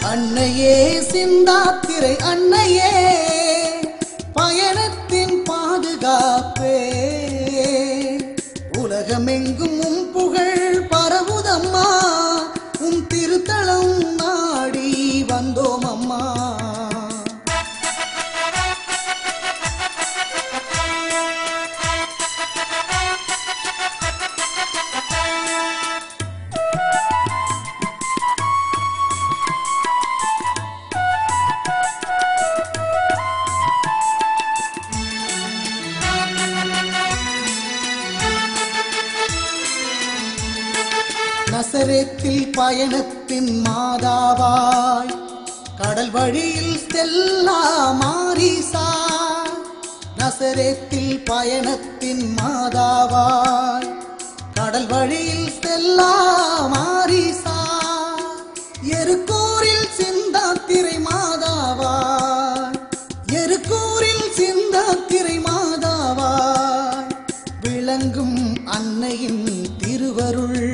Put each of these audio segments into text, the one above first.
அன்னையே சிந்தாத்திரை அன்னையே பயணத்தின் பாதுகாப்பே உலகமெங்கும் உம் புகழ் பரவுதம்மா உம் திருத்தலம் நாடி வந்தோம் அம்மா நசரேத்தில் பயணத்தின் மாதாவாய் கடல் வழியில் ஸ்டெல்லா மாரிசா நசரேத்தில் பயணத்தின் மாதாவாய் கடல் வழியில் ஸ்டெல்லா மாரிசா எருக்கூரில் சிந்தாத்திரை மாதாவாய் எருக்கூரில் சிந்தாத்திரை மாதாவாய் விளங்கும் அன்னையின் திருவருள்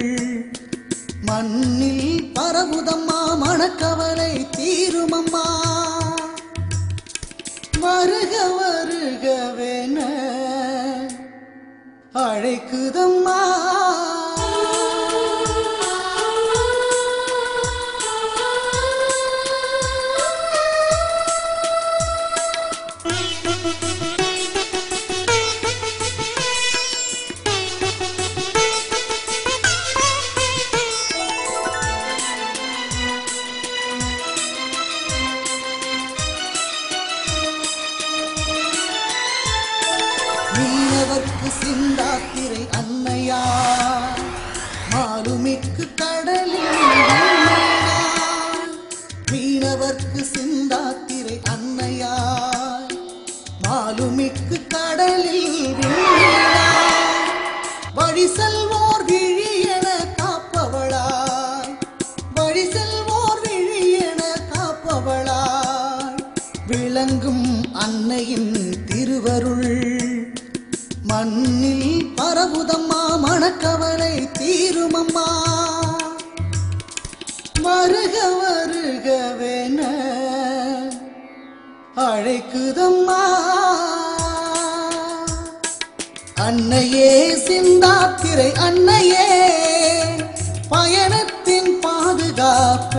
மண்ணில் பரவுதம்மா மனக்கவலை தீருமம்மா வருக வருகவென அழைக்குதம்மா மீனவர்க்கு சிந்தாத்திரை அன்னையா மாலுமிக்கு கடலில் மீனவர்க்கு சிந்தாத்திரை அன்னையா மாலுமிக்கு கடலில் வழி செல்வோர் விழியென காப்பவளாய் வழி செல்வோர் விழியென காப்பவளாய் விளங்கும் அன்னையின் திருவருள் மண்ணில் பரவுதம்மா மனக்கவலை தீருமம்மா வருக வருகவென அழைக்குதம்மா அன்னையே சிந்தாத்திரை அன்னையே பயணத்தின் பாதுகாப்பு